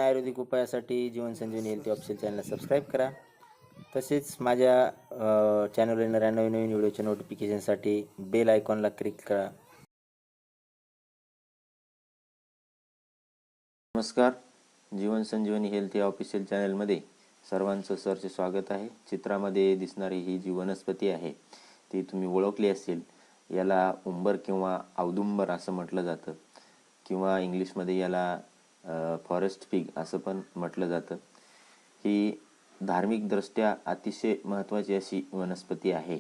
आयुर्वेदिक उपायासाठी जीवन संजीवनी health official चॅनलला subscribe करा. तसेच माझ्या चॅनलवर येणाऱ्या नवीन व्हिडिओच्या नोटिफिकेशनसाठी बेल आयकॉनला क्लिक करा. नमस्कार, जीवन संजीवनी हेल्थ या ऑफिशियल चॅनलमध्ये सर्वांचं सरचे स्वागत आहे. चित्रामध्ये दिसणारी ही जी वनस्पती आहे ती तुम्ही ओळखली असेल. याला उंबर किंवा औदुंबर असं म्हटलं जातं किंवा इंग्लिशमध्ये याला फॉरेस्ट फिग असं पण म्हटलं जातं. ही धार्मिकदृष्ट्या अतिशय महत्त्वाची अशी वनस्पती आहे.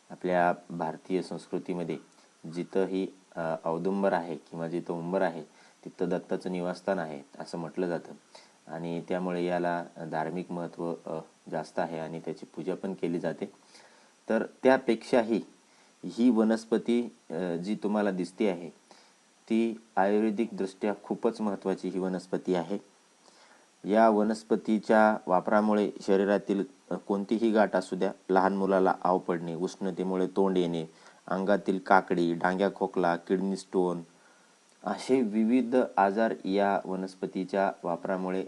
आपल्या भारतीय संस्कृतीमध्ये जिथं ही औदुंबर आहे किंवा जिथं उंबर आहे तिथं दत्ताचं निवासस्थान आहे असं म्हटलं जातं आणि त्यामुळे याला धार्मिक महत्त्व जास्त आहे आणि त्याची पूजा पण केली जाते. तर त्यापेक्षाही ही वनस्पती जी तुम्हाला दिसते आहे ती आयुर्वेदिकदृष्ट्या खूपच महत्त्वाची ही वनस्पती आहे. या वनस्पतीच्या वापरामुळे शरीरातील कोणतीही गाठ असू द्या, लहान मुलाला आव पडणे, उष्णतेमुळे तोंड येणे, अंगातील काकडी, डांग्या खोकला, किडनी स्टोन असे विविध आजार या वनस्पतीच्या वापरामुळे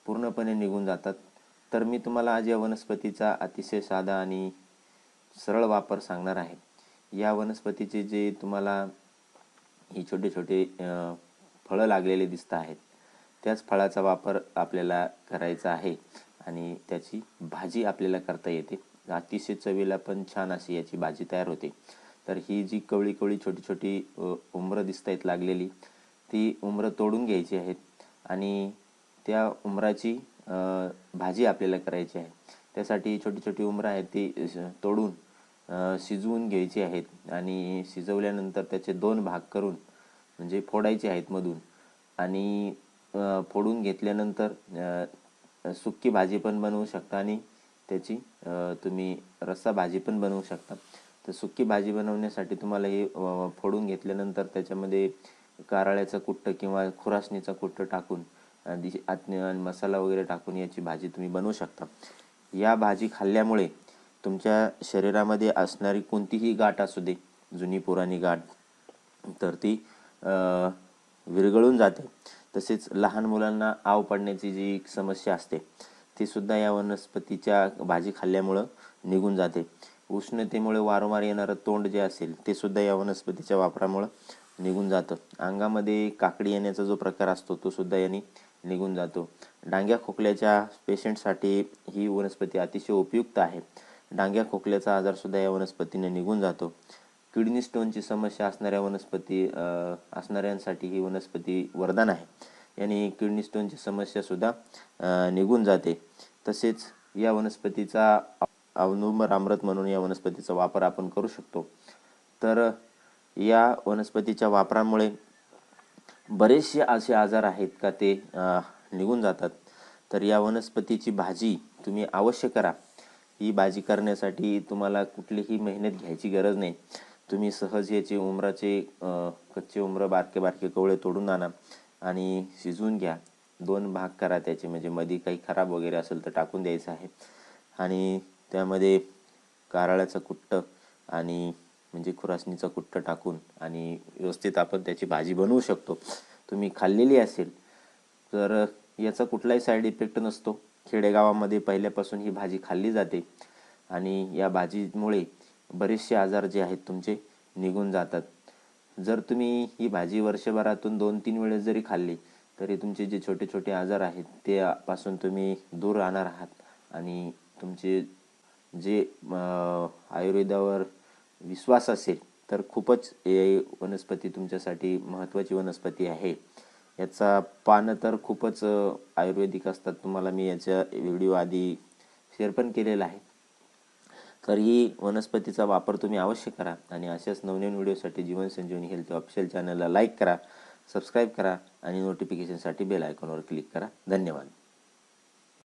पूर्णपणे निघून जातात. तर मी तुम्हाला आज या वनस्पतीचा अतिशय साधा आणि सरळ वापर सांगणार आहे. या वनस्पतीचे जे तुम्हाला ही छोटे छोटे फळं लागलेले दिसत आहेत त्याच फळाचा वापर आपल्याला करायचा आहे आणि त्याची भाजी आपल्याला करता येते. अतिशय चवीला पण छान अशी याची भाजी तयार होते. तर ही जी कवळी कवळी छोटी छोटी उमरं दिसत आहेत लागलेली ती उमरं तोडून घ्यायची आहेत आणि त्या उमराची भाजी आपल्याला करायची आहे. त्यासाठी छोटी छोटी उमरं आहेत ती तोडून शिजवून घ्यायची आहेत आणि शिजवल्यानंतर त्याचे 2 भाग करून म्हणजे फोडायचे आहेत मधून आणि फोडून घेतल्यानंतर सुक्की भाजी पण बनवू शकता आणि त्याची तुम्ही रस्सा भाजी पण बनवू शकता. तर सुक्की भाजी बनवण्यासाठी तुम्हाला हे फोडून घेतल्यानंतर त्याच्यामध्ये कारळ्याचं कुट्ट किंवा खुरासणीचं कुट्ट टाकून मसाला वगैरे टाकून याची भाजी तुम्ही बनवू शकता. या भाजी खाल्ल्यामुळे तुमच्या शरीरामध्ये असणारी कोणतीही गाठ असू दे, जुनी पुराणी गाठ, तर ती विरघळून जाते. तसेच लहान मुलांना आव पडण्याची जी समस्या असते ती सुद्धा या वनस्पतीच्या भाजी खाल्ल्यामुळं निघून जाते. उष्णतेमुळे वारंवार येणारं तोंड जे असेल ते सुद्धा या वनस्पतीच्या वापरामुळं निघून जातं. अंगामध्ये काकडी येण्याचा जो प्रकार असतो तो सुद्धा याने निघून जातो. डांग्या खोकल्याच्या पेशंटसाठी ही वनस्पती अतिशय उपयुक्त आहे. डांग्या खोकल्याचा आजार सुद्धा या वनस्पतीने निघून जातो. किडनी स्टोनची समस्या असणाऱ्यांसाठी ही वनस्पती वरदान आहे. याने किडनी स्टोनची समस्या सुद्धा निघून जाते. तसेच या वनस्पतीचा औदुंबर अमृत म्हणून या वनस्पतीचा वापर आपण करू शकतो. तर या वनस्पतीच्या वापरामुळे बरेचसे असे आजार आहेत का ते निघून जातात. तर या वनस्पतीची भाजी तुम्ही अवश्य करा. ही भाजी करण्यासाठी तुम्हाला कुठलीही मेहनत घ्यायची गरज नाही. तुम्ही सहज याचे उमराचे कच्चे उमरं बारके बारके कवळे तोडून आणा आणि शिजवून घ्या. 2 भाग करा त्याचे, म्हणजे मध्ये काही खराब वगैरे असेल तर टाकून द्यायचं आहे आणि त्यामध्ये कारळ्याचं कुट्ट आणि म्हणजे खुरासणीचं कुट्ट टाकून आणि व्यवस्थित आपण त्याची भाजी बनवू शकतो. तुम्ही खाल्लेली असेल तर याचा कुठलाही साईड इफेक्ट नसतो. खेडेगावामध्ये पहिल्यापासून ही भाजी खाल्ली जाते आणि या भाजीमुळे बरेचसे आजार जे आहेत तुमचे निघून जातात. जर तुम्ही ही भाजी वर्षभरातून 2-3 वेळेस जरी खाल्ली तरी तुमचे जे छोटे छोटे आजार आहेत त्यापासून तुम्ही दूर राहणार आहात आणि तुमचे जे आयुर्वेदावर विश्वास असेल तर खूपच ही वनस्पती तुमच्यासाठी महत्त्वाची वनस्पती आहे. याचा पानं तर खूपच आयुर्वेदिक असतात. तुम्हाला मी याचा व्हिडिओ आधी शेअर पण केलेला आहे. तर ही वनस्पतीचा वापर तुम्ही अवश्य करा आणि अशाच नवनवीन व्हिडिओसाठी जीवन संजीवनी हेल्थ ऑफिशियल चॅनलला लाईक करा, सबस्क्राईब करा आणि नोटिफिकेशनसाठी बेल आयकॉनवर क्लिक करा. धन्यवाद.